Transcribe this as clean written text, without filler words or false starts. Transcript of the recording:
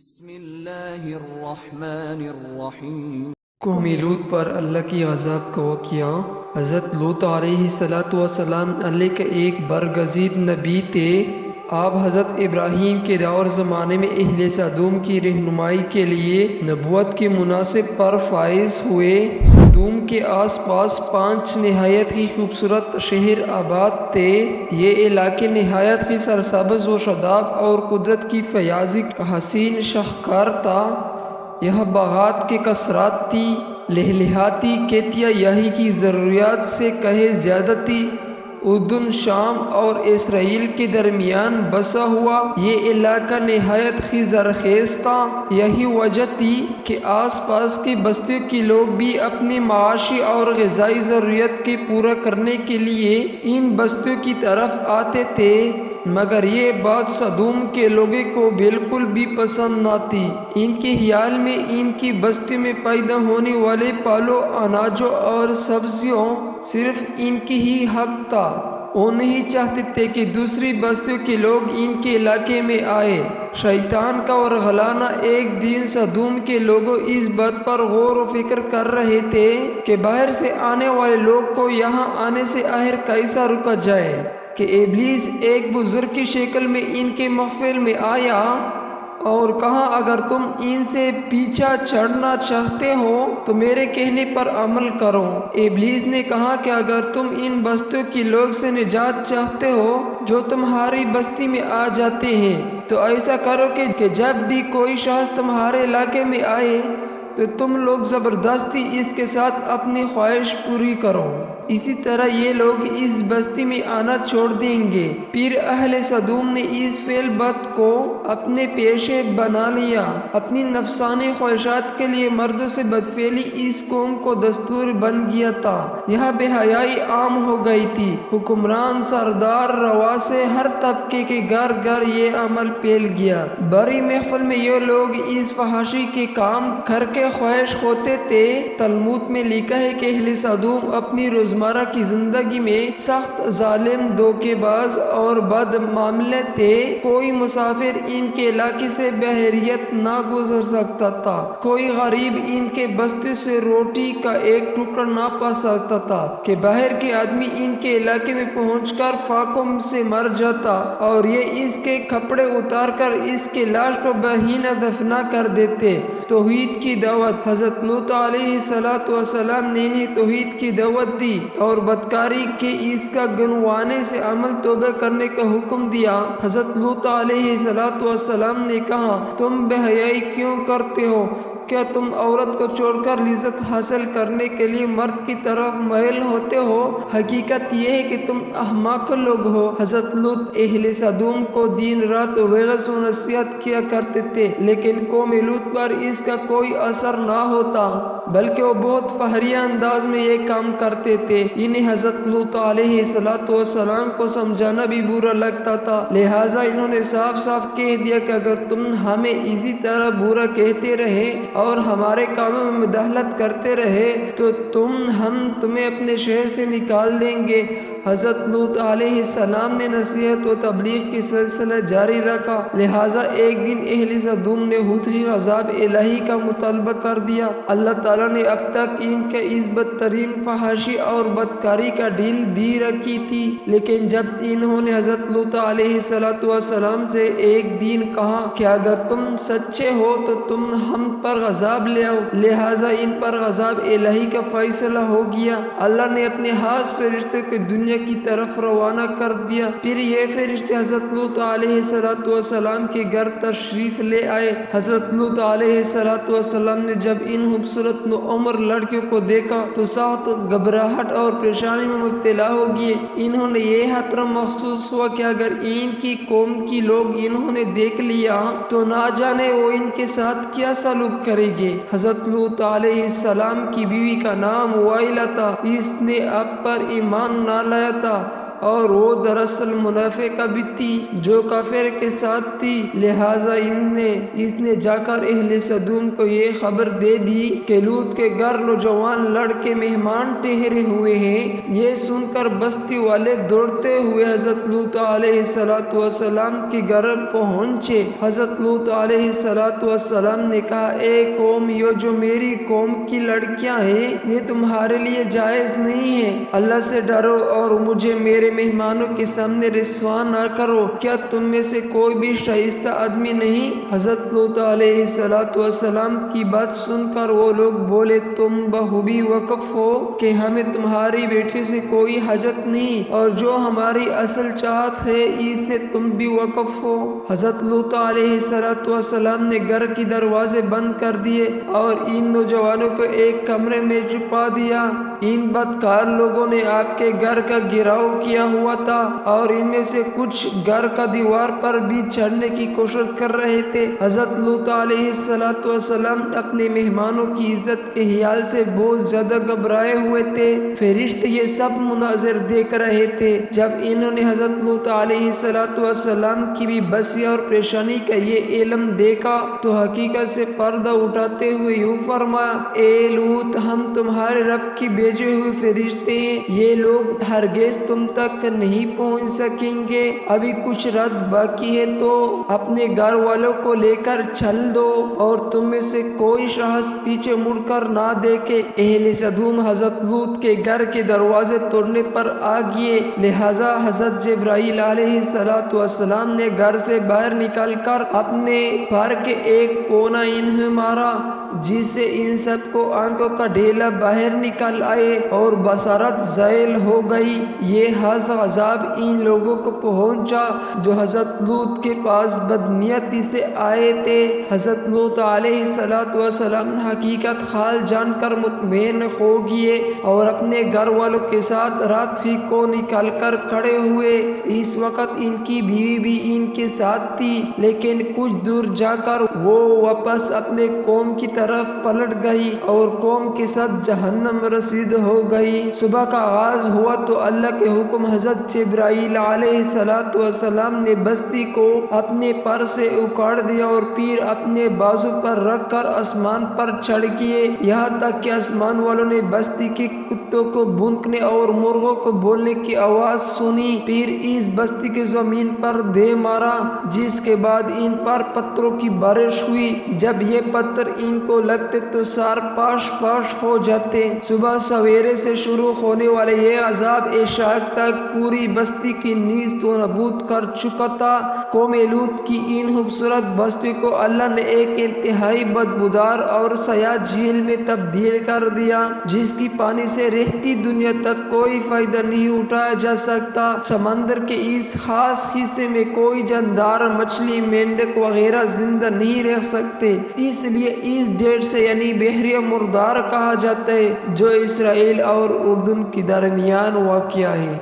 بسم اللہ الرحمن الرحیم۔ قوم لوط پر اللہ کی عذاب کا واقعہ۔ حضرت لوط علیہ السلام علیہ کا ایک برگزید نبی تھے۔ آپ حضرت ابراہیم کے دور زمانے میں اہل سدوم کی رہنمائی کے لیے نبوت کے مناسب پر فائز ہوئے۔ سدوم کے آس پاس 5 نہایت ہی خوبصورت شہر آباد تھے۔ یہ علاقے نہایت ہی سرسبز و شاداب اور قدرت کی فیاضی کا حسین شاہکار تھا۔ یہاں باغات کی کثرت تھی، لہلہاتی کھیتیاں یہی کی ضروریات سے کہیں زیادہ تھی۔ اردن، شام اور اسرائیل کے درمیان بسا ہوا یہ علاقہ نہایت ہی زرخیز تھا۔ یہی وجہ تھی کہ آس پاس کی بستیوں کے لوگ بھی اپنی معاشی اور غذائی ضروریات کے پورا کرنے کے لیے ان بستیوں کی طرف آتے تھے، مگر یہ بات سدوم کے لوگوں کو بالکل بھی پسند نہ تھی۔ ان کے خیال میں ان کی بستی میں پیدا ہونے والے پھلوں، اناجوں اور سبزیوں صرف ان کی ہی حق تھا۔ وہ نہیں چاہتے تھے کہ دوسری بستیوں کے لوگ ان کے علاقے میں آئے۔ شیطان کا ورغلانہ ایک دن سدوم کے لوگ اس بات پر غور و فکر کر رہے تھے کہ باہر سے آنے والے لوگ کو یہاں آنے سے آخر کیسا روکا جائے، کہ ابلیس ایک بزرگ کی شکل میں ان کے محفل میں آیا اور کہا، اگر تم ان سے پیچھا چھڑنا چاہتے ہو تو میرے کہنے پر عمل کرو۔ ابلیس نے کہا کہ اگر تم ان بستیوں کے لوگ سے نجات چاہتے ہو جو تمہاری بستی میں آ جاتے ہیں، تو ایسا کرو کہ جب بھی کوئی شخص تمہارے علاقے میں آئے تو تم لوگ زبردستی اس کے ساتھ اپنی خواہش پوری کرو۔ اسی طرح یہ لوگ اس بستی میں آنا چھوڑ دیں گے۔ پھر اہل سدوم نے اس فعل بد کو اپنے پیشے بنا لیا۔ اپنی نفسانی خواہشات کے لیے مردوں سے بدفعلی اس قوم کو دستور بن گیا تھا۔ یہاں بے حیائی عام ہو گئی تھی۔ حکمران، سردار، رؤساء، ہر طبقے کے گھر گھر یہ عمل پھیل گیا۔ بڑی محفل میں یہ لوگ اس فحاشی کے کام کر کے خواہش ہوتے تھے۔ تلمود میں لکھا ہے کہ اہل سدوم اپنی روزمرہ کی زندگی میں سخت ظالم، دھوکے باز اور بد معاملے تھے۔ کوئی مسافر ان کے علاقے سے بحیثیت نہ گزر سکتا تھا۔ کوئی غریب ان کے بستی سے روٹی کا ایک ٹکڑا نہ پا سکتا تھا کہ باہر کے آدمی ان کے علاقے میں پہنچ کر فاقوں سے مر جاتا اور یہ اس کے کپڑے اتار کر اس کے لاش کو بہینہ دفنا کر دیتے۔ توحید کی دعوت۔ حضرت لوط علیہ السلام نے انہیں توحید کی دعوت دی اور بدکاری کے اس کا گنوانے سے عمل توبہ کرنے کا حکم دیا۔ حضرت لوط علیہ السلام نے کہا، تم بے حیائی کیوں کرتے ہو؟ کیا تم عورت کو چھوڑ کر لذت حاصل کرنے کے لیے مرد کی طرف میل ہوتے ہو؟ حقیقت یہ ہے کہ تم احمق لوگ ہو۔ حضرت لوط اہل سدوم کو دن رات وعظ و نصیحت کیا کرتے تھے، لیکن قوم لوط پر اس کا کوئی اثر نہ ہوتا، بلکہ وہ بہت فخریہ انداز میں یہ کام کرتے تھے۔ انہیں حضرت لوط علیہ السلام کو سمجھانا بھی برا لگتا تھا، لہٰذا انہوں نے صاف صاف کہہ دیا کہ اگر تم ہمیں اسی طرح برا کہتے رہے اور ہمارے کاموں میں مداخلت کرتے رہے تو ہم تمہیں اپنے شہر سے نکال دیں گے۔ حضرت لوط علیہ السلام نے نصیحت و تبلیغ کی سلسلہ جاری رکھا، لہٰذا ایک دن اہل سدوم نے حوثی عذاب الہی کا مطالبہ کر دیا۔ اللہ تعالیٰ نے اب تک ان کے اس بدترین فحاشی اور بدکاری کا ڈھیل دی رکھی تھی، لیکن جب انہوں نے حضرت لوط علیہ السلام سے ایک دن کہا کہ اگر تم سچے ہو تو تم ہم پر عذاب لے آؤ، لہٰذا ان پر عذاب الہی کا فیصلہ ہو گیا۔ اللہ نے اپنے خاص فرشتے کو دنیا کی طرف روانہ کر دیا۔ پھر یہ فرشتے حضرت لوط علیہ السلام کے گھر تشریف لے آئے۔ حضرت لوط علیہ السلام نے جب ان خوبصورت نوعمر لڑکیوں کو دیکھا تو سخت گھبراہٹ اور پریشانی میں مبتلا ہو گئے۔ انہوں نے یہ خطرہ محسوس ہوا کہ اگر ان کی قوم کی لوگ انہوں نے دیکھ لیا تو نہ جانے وہ ان کے ساتھ کیا سلوک کریں گے۔ حضرت لوط علیہ السلام کی بیوی کا نام وائلہ تھا۔ اس نے اب پر ایمان نہ لایا تھا۔ اور وہ دراصل منافع کا بھی تھی جو کافر کے ساتھ تھی، لہٰذا اس نے جا کر اہل سدوم کو یہ خبر دے دی کہ لوط کے گھر نوجوان لڑکے مہمان ٹھہرے ہوئے ہیں۔ یہ سن کر بستی والے دوڑتے ہوئے حضرت لوط علیہ السلام کے گھر پہنچے۔ حضرت لوط علیہ السلام نے کہا، اے قوم، یہ جو میری قوم کی لڑکیاں ہیں یہ تمہارے لیے جائز نہیں ہے۔ اللہ سے ڈرو اور مجھے میرے مہمانوں کے سامنے رسوا نہ کرو۔ کیا تم میں سے کوئی بھی شائستہ آدمی نہیں؟ حضرت لوط علیہ السلام کی بات سن کر وہ لوگ بولے، تم بخوبی واقف ہو کہ ہمیں تمہاری بیٹی سے کوئی حاجت نہیں، اور جو ہماری اصل چاہت ہے اس سے تم بھی واقف ہو۔ حضرت لوط علیہ السلام نے گھر کے دروازے بند کر دیے اور ان نوجوانوں کو ایک کمرے میں چھپا دیا۔ ان بدکار لوگوں نے آپ کے گھر کا گھیراؤ کیا ہوا تھا اور ان میں سے کچھ گھر کا دیوار پر بھی چڑھنے کی کوشش کر رہے تھے۔ حضرت لوط علیہ السلام اپنے مہمانوں کی عزت کے خیال سے بہت زیادہ گھبرائے ہوئے تھے۔ فرشتے یہ سب مناظر دیکھ رہے تھے۔ جب انہوں نے حضرت لوط علیہ السلام کی بے بسی اور پریشانی کا یہ علم دیکھا تو حقیقت سے پردہ اٹھاتے ہوئے یوں فرمایا، اے لوط، ہم تمہارے رب کی بھیجے ہوئے فرشتے ہیں، یہ لوگ ہرگز تم تک نہیں پہنچ سکیں گے۔ ابھی کچھ رات باقی ہے تو اپنے گھر والوں کو لے کر چل دو اور تم میں سے کوئی شخص پیچھے مڑ کر نہ دیکھے۔ اہل سدوم حضرت لوط کے گھر کے دروازے توڑنے پر آ گئے، لہٰذا حضرت جبرائیل علیہ السلام نے گھر سے باہر نکل کر اپنے پر کے ایک کونا انہیں مارا، جس سے ان سب کو آنکھوں کا ڈھیلا باہر نکل آئے اور بصارت زائل ہو گئی۔ یہ عذاب ان لوگوں کو پہنچا جو حضرت لوط کے پاس بدنیتی سے آئے تھے۔ حضرت لوط علیہ السلام حقیقت حال جان کر مطمئن ہو گئے اور اپنے گھر والوں کے ساتھ رات ہی کو نکل کر کھڑے ہوئے۔ اس وقت ان کی بیوی بھی ان کے ساتھ تھی، لیکن کچھ دور جا کر وہ واپس اپنے قوم کی طرف پلٹ گئی اور قوم کے ساتھ جہنم رسید ہو گئی۔ صبح کا آغاز ہوا تو اللہ کے حکم حضرت جبرائیل علیہ السلام نے بستی کو اپنے پر سے اکھاڑ دیا اور پیر اپنے بازو پر رکھ کر آسمان پر چڑھ گئے، یہاں تک کہ آسمان والوں نے بستی کے کتوں کو بھونکنے اور مرغوں کو بولنے کی آواز سنی۔ پھر اس بستی کی زمین پر دے مارا، جس کے بعد ان پر پتھروں کی بارش ہوئی۔ جب یہ پتھر ان کو لگتے تو سار پاش پاش ہو جاتے۔ صبح سویرے سے شروع ہونے والے یہ عذاب عشاء تک پوری بستی کی نیست و نابود کر چکا تھا۔ قوم لوط کی ان خوبصورت بستی کو اللہ نے ایک انتہائی بدبودار اور سیاہ جھیل میں تبدیل کر دیا، جس کی پانی سے رہتی دنیا تک کوئی فائدہ نہیں اٹھایا جا سکتا۔ سمندر کے اس خاص حصے میں کوئی جاندار، مچھلی، مینڈک وغیرہ زندہ نہیں رہ سکتے، اس لیے اس ڈیڑھ سے یعنی بحیرہ مردار کہا جاتا ہے جو اسرائیل اور اردن کے درمیان واقع ہے۔